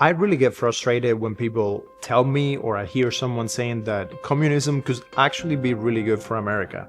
I really get frustrated when people tell me or I hear someone saying that communism could actually be really good for America.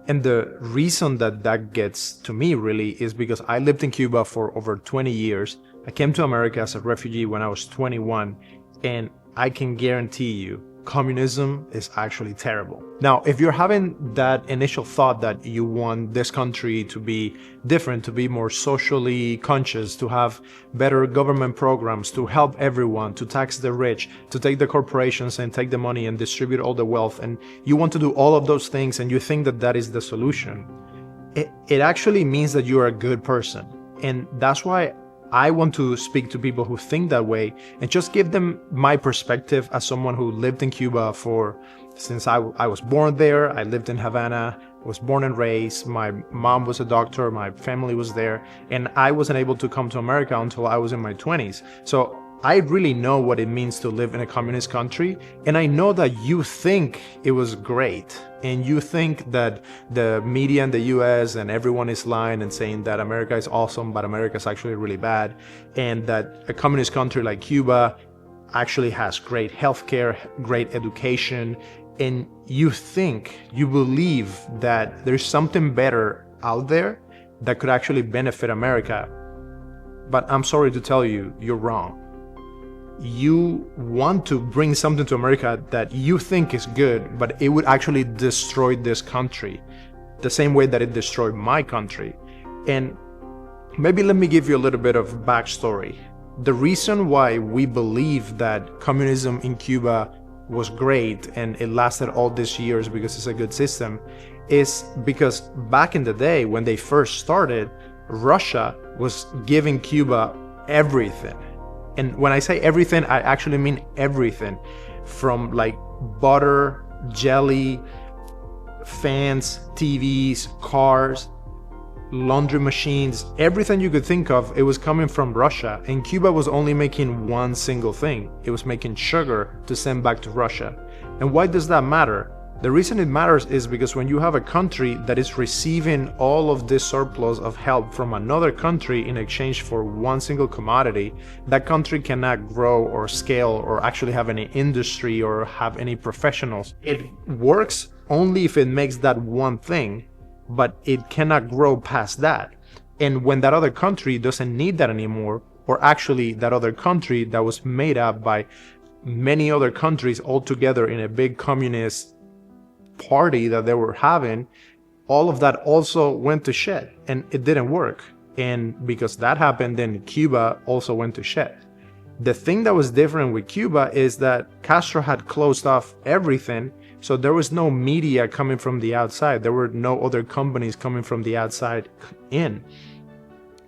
And the reason that that gets to me really is because I lived in Cuba for over 20 years. I came to America as a refugee when I was 21, and I can guarantee you communism is actually terrible. Now, if you're having that initial thought that you want this country to be different, to be more socially conscious, to have better government programs, to help everyone, to tax the rich, to take the corporations and take the money and distribute all the wealth, and you want to do all of those things and you think that that is the solution, it actually means that you're a good person. And that's why I want to speak to people who think that way and just give them my perspective as someone who lived in Cuba since I was born there. I lived in Havana, was born and raised. My mom was a doctor, my family was there, and I wasn't able to come to America until I was in my 20s. So I really know what it means to live in a communist country, and I know that you think it was great, and you think that the media in the US and everyone is lying and saying that America is awesome, but America is actually really bad, and that a communist country like Cuba actually has great healthcare, great education, and you believe that there's something better out there that could actually benefit America. But I'm sorry to tell you, you're wrong. You want to bring something to America that you think is good, but it would actually destroy this country the same way that it destroyed my country. And maybe let me give you a little bit of backstory. The reason why we believe that communism in Cuba was great and it lasted all these years because it's a good system is because back in the day when they first started, Russia was giving Cuba everything. And when I say everything, I actually mean everything, from like butter, jelly, fans, TVs, cars, laundry machines, everything you could think of, it was coming from Russia. And Cuba was only making one single thing. It was making sugar to send back to Russia. And why does that matter? The reason it matters is because when you have a country that is receiving all of this surplus of help from another country in exchange for one single commodity, that country cannot grow or scale or actually have any industry or have any professionals. It works only if it makes that one thing, but it cannot grow past that. And when that other country doesn't need that anymore, or actually that other country that was made up by many other countries all together in a big communist party that they were having, all of that also went to shit and it didn't work. And because that happened, then Cuba also went to shit. The thing that was different with Cuba is that Castro had closed off everything, so there was no media coming from the outside. There were no other companies coming from the outside in.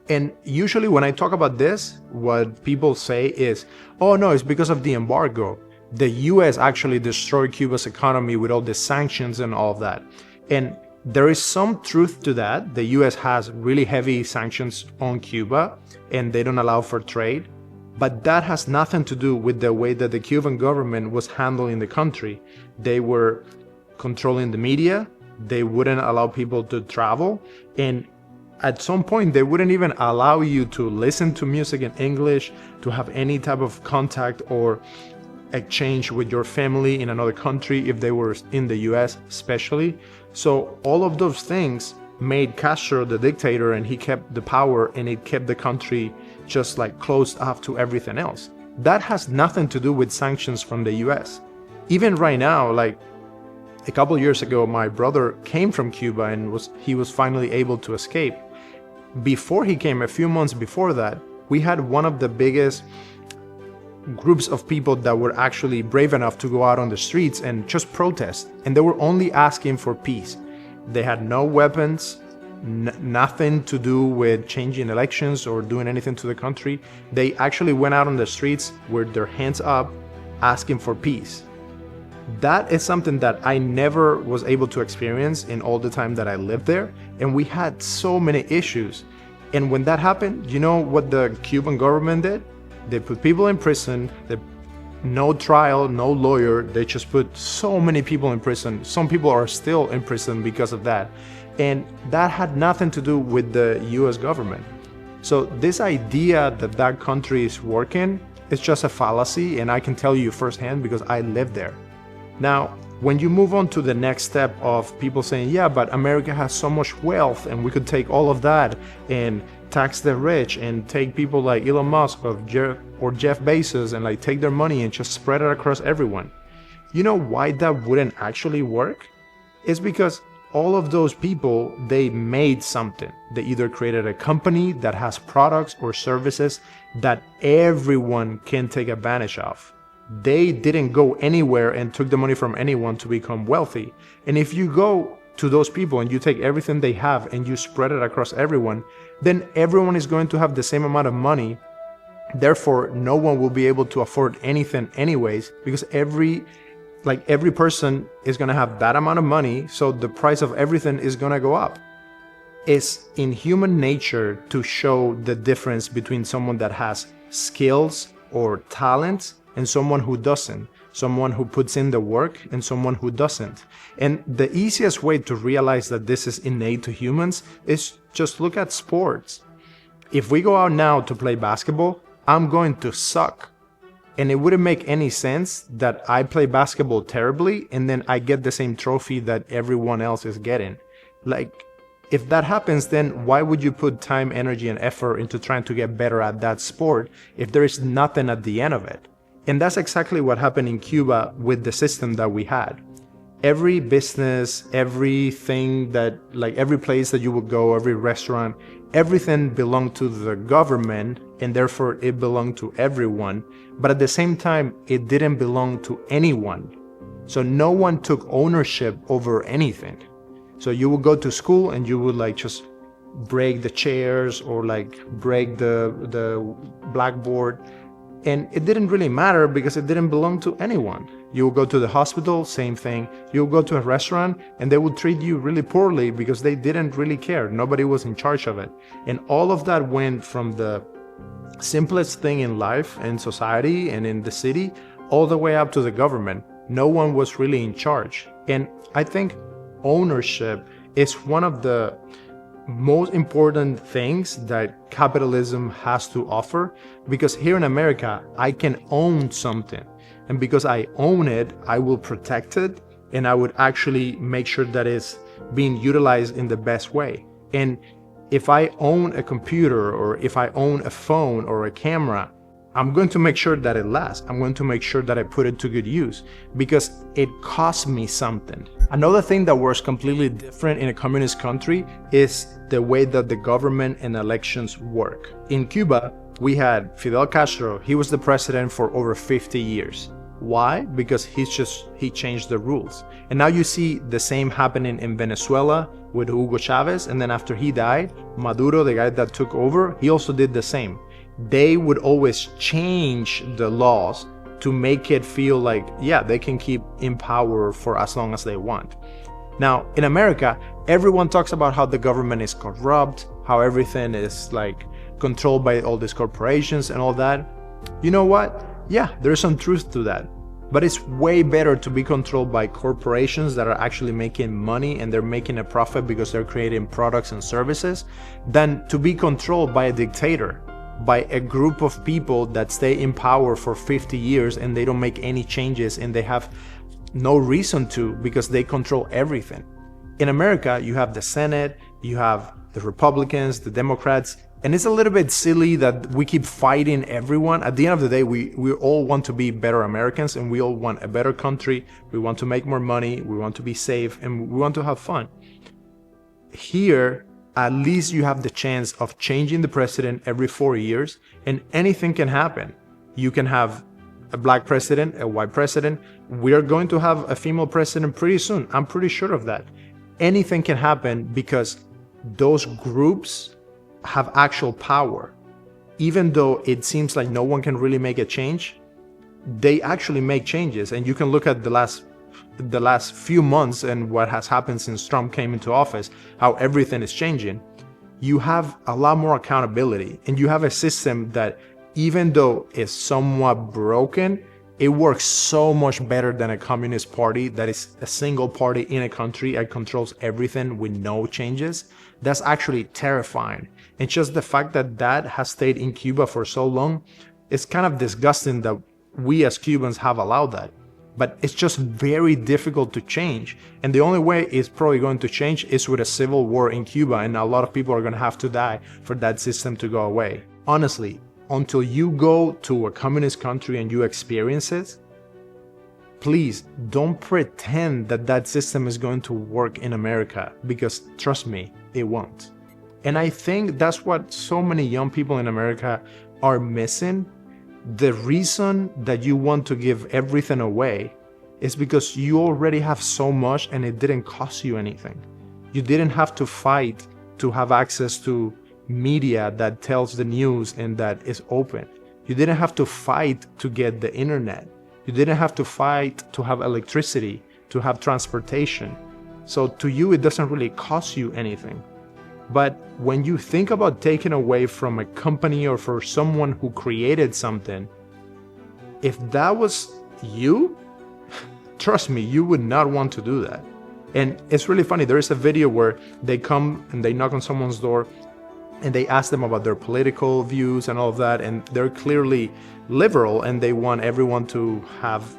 And usually when I talk about this, what people say is, oh no, it's because of the embargo. The US actually destroyed Cuba's economy with all the sanctions and all of that. And there is some truth to that. The US has really heavy sanctions on Cuba and they don't allow for trade. But that has nothing to do with the way that the Cuban government was handling the country. They were controlling the media. They wouldn't allow people to travel. And at some point, they wouldn't even allow you to listen to music in English, to have any type of contact or exchange with your family in another country if they were in the US especially. So all of those things made Castro the dictator, and he kept the power, and it kept the country just like closed off to everything else. That has nothing to do with sanctions from the US. Even right now, like a couple years ago, my brother came from Cuba and he was finally able to escape. Before he came, a few months before that, we had one of the biggest groups of people that were actually brave enough to go out on the streets and just protest, and they were only asking for peace. They had no weapons, nothing to do with changing elections or doing anything to the country. They actually went out on the streets with their hands up asking for peace. That is something that I never was able to experience in all the time that I lived there, and we had so many issues. And when that happened, you know what the Cuban government did? They put people in prison, no trial, no lawyer, they just put so many people in prison. Some people are still in prison because of that. And that had nothing to do with the US government. So this idea that that country is working it's just a fallacy, and I can tell you firsthand because I lived there. Now, when you move on to the next step of people saying, yeah, but America has so much wealth and we could take all of that and tax the rich and take people like Elon Musk or Jeff Bezos and like take their money and just spread it across everyone. You know why that wouldn't actually work? It's because all of those people, they made something. They either created a company that has products or services that everyone can take advantage of. They didn't go anywhere and took the money from anyone to become wealthy. And if you go to those people and you take everything they have and you spread it across everyone, then everyone is going to have the same amount of money. Therefore, no one will be able to afford anything anyways, because every person is going to have that amount of money, so the price of everything is going to go up. It's in human nature to show the difference between someone that has skills or talents and someone who doesn't, someone who puts in the work and someone who doesn't. And the easiest way to realize that this is innate to humans is just look at sports. If we go out now to play basketball, I'm going to suck. And it wouldn't make any sense that I play basketball terribly and then I get the same trophy that everyone else is getting. Like, if that happens, then why would you put time, energy, and effort into trying to get better at that sport if there is nothing at the end of it? And that's exactly what happened in Cuba with the system that we had. Every business, everything that, like every place that you would go, every restaurant, everything belonged to the government, and therefore it belonged to everyone. But at the same time, it didn't belong to anyone. So no one took ownership over anything. So you would go to school and you would like just break the chairs or like break the blackboard. And it didn't really matter because it didn't belong to anyone. You would go to the hospital, same thing. You would go to a restaurant and they would treat you really poorly because they didn't really care. Nobody was in charge of it. And all of that went from the simplest thing in life and society and in the city all the way up to the government. No one was really in charge. And I think ownership is one of the most important things that capitalism has to offer, because here in America, I can own something. And because I own it, I will protect it and I would actually make sure that it's being utilized in the best way. And if I own a computer or if I own a phone or a camera, I'm going to make sure that it lasts. I'm going to make sure that I put it to good use because it costs me something. Another thing that works completely different in a communist country is the way that the government and elections work. In Cuba, we had Fidel Castro. He was the president for over 50 years. Why? Because he changed the rules. And now you see the same happening in Venezuela with Hugo Chavez. And then after he died, Maduro, the guy that took over, he also did the same. They would always change the laws to make it feel like, yeah, they can keep in power for as long as they want. Now, in America, everyone talks about how the government is corrupt, how everything is like controlled by all these corporations and all that. You know what? Yeah, there's some truth to that. But it's way better to be controlled by corporations that are actually making money and they're making a profit because they're creating products and services than to be controlled by a dictator, by a group of people that stay in power for 50 years and they don't make any changes and they have no reason to because they control everything. In America, you have the Senate, you have the Republicans, the Democrats, and it's a little bit silly that we keep fighting everyone. At the end of the day, we all want to be better Americans and we all want a better country. We want to make more money, we want to be safe, and we want to have fun. Here, at least you have the chance of changing the president every 4 years and anything can happen. You can have a black president, a white president. We are going to have a female president pretty soon. I'm pretty sure of that. Anything can happen because those groups have actual power. Even though it seems like no one can really make a change, they actually make changes. And you can look at the last few months and what has happened since Trump came into office, how everything is changing. You have a lot more accountability and you have a system that even though it's somewhat broken, it works so much better than a communist party that is a single party in a country and controls everything with no changes. That's actually terrifying. And just the fact that that has stayed in Cuba for so long It's kind of disgusting that we as Cubans have allowed that. But it's just very difficult to change. And the only way it's probably going to change is with a civil war in Cuba, and a lot of people are going to have to die for that system to go away. Honestly, until you go to a communist country and you experience it, please don't pretend that that system is going to work in America, because trust me, it won't. And I think that's what so many young people in America are missing. The reason that you want to give everything away is because you already have so much and it didn't cost you anything. You didn't have to fight to have access to media that tells the news and that is open. You didn't have to fight to get the internet. You didn't have to fight to have electricity, to have transportation. So to you, it doesn't really cost you anything. But when you think about taking away from a company or for someone who created something, if that was you, trust me, you would not want to do that. And it's really funny. There is a video where they come and they knock on someone's door and they ask them about their political views and all of that. And they're clearly liberal and they want everyone to have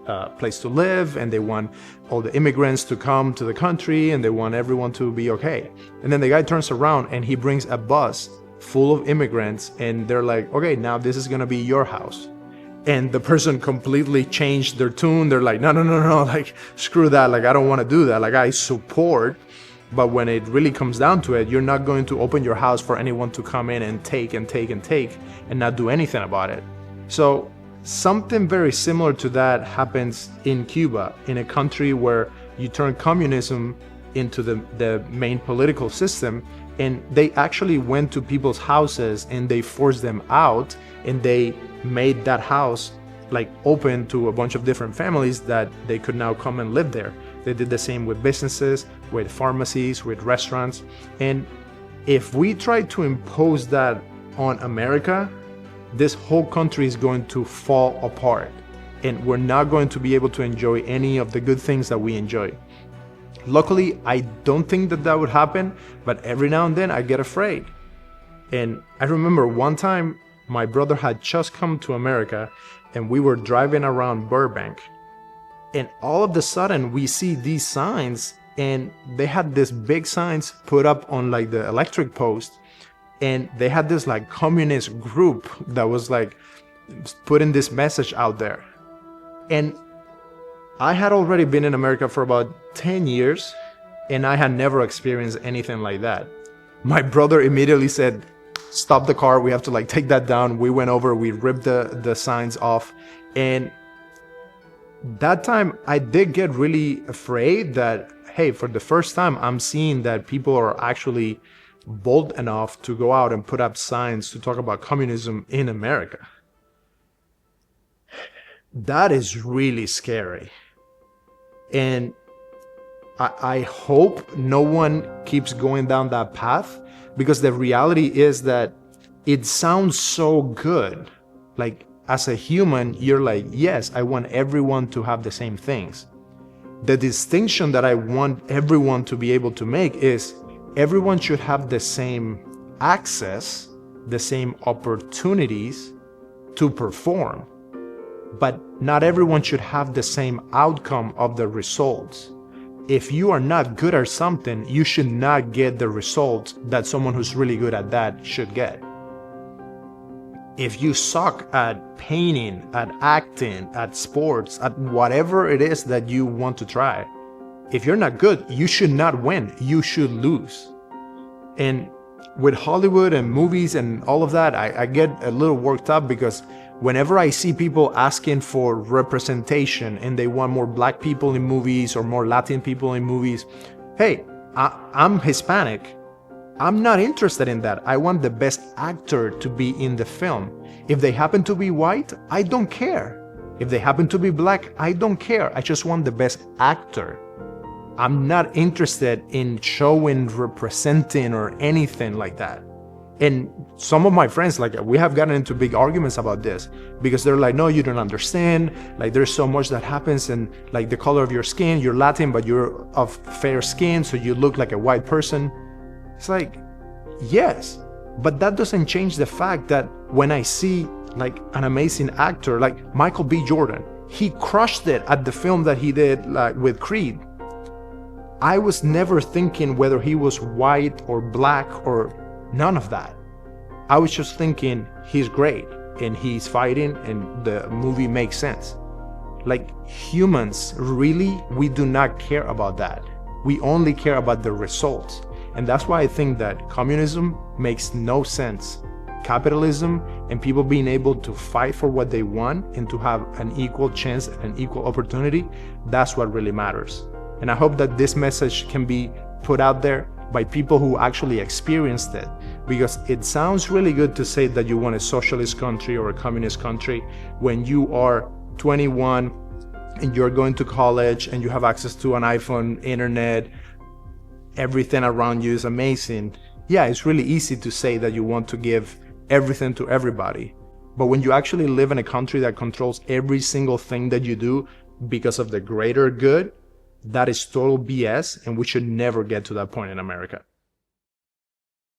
a place to live, and they want all the immigrants to come to the country, and they want everyone to be okay. And then the guy turns around and he brings a bus full of immigrants, and they're like, okay, now this is gonna be your house. And the person completely changed their tune. They're like, no, like, screw that. Like, I don't want to do that. Like, I support. But when it really comes down to it, you're not going to open your house for anyone to come in and take and take and take and not do anything about it. So something very similar to that happens in Cuba, in a country where you turn communism into the main political system, and they actually went to people's houses and they forced them out, and they made that house like open to a bunch of different families that they could now come and live there. They did the same with businesses, with pharmacies, with restaurants. And if we try to impose that on America, this whole country is going to fall apart, and we're not going to be able to enjoy any of the good things that we enjoy. Luckily, I don't think that that would happen, but every now and then I get afraid. And I remember one time my brother had just come to America and we were driving around Burbank, and all of a sudden we see these signs, and they had these big signs put up on like the electric post, and they had this like communist group that was like putting this message out there. And I had already been in America for about 10 years, and I had never experienced anything like that. My brother immediately said, stop the car, we have to like take that down. We went over, we ripped the signs off. And that time I did get really afraid that, hey, for the first time I'm seeing that people are actually bold enough to go out and put up signs to talk about communism in America. That is really scary. And I hope no one keeps going down that path, because the reality is that it sounds so good. Like, as a human, you're like, yes, I want everyone to have the same things. The distinction that I want everyone to be able to make is everyone should have the same access, the same opportunities to perform, but not everyone should have the same outcome of the results. If you are not good at something, you should not get the results that someone who's really good at that should get. If you suck at painting, at acting, at sports, at whatever it is that you want to try, if you're not good, you should not win, you should lose. And with Hollywood and movies and all of that, I get a little worked up, because whenever I see people asking for representation and they want more black people in movies or more Latin people in movies, hey, I'm Hispanic. I'm not interested in that. I want the best actor to be in the film. If they happen to be white, I don't care. If they happen to be black, I don't care. I just want the best actor. I'm not interested in showing, representing, or anything like that. And some of my friends, like, we have gotten into big arguments about this, because they're like, no, you don't understand. Like, there's so much that happens, and like the color of your skin, you're Latin, but you're of fair skin, so you look like a white person. It's like, yes, but that doesn't change the fact that when I see like an amazing actor, like Michael B. Jordan. He crushed it at the film that he did like with Creed. I was never thinking whether he was white or black or none of that. I was just thinking he's great and he's fighting and the movie makes sense. Like humans, really, we do not care about that. We only care about the results. And that's why I think that communism makes no sense. Capitalism and people being able to fight for what they want and to have an equal chance and an equal opportunity, that's what really matters. And I hope that this message can be put out there by people who actually experienced it, because it sounds really good to say that you want a socialist country or a communist country when you are 21 and you're going to college and you have access to an iPhone, internet, everything around you is amazing. Yeah, it's really easy to say that you want to give everything to everybody. But when you actually live in a country that controls every single thing that you do because of the greater good, that is total BS, and we should never get to that point in America.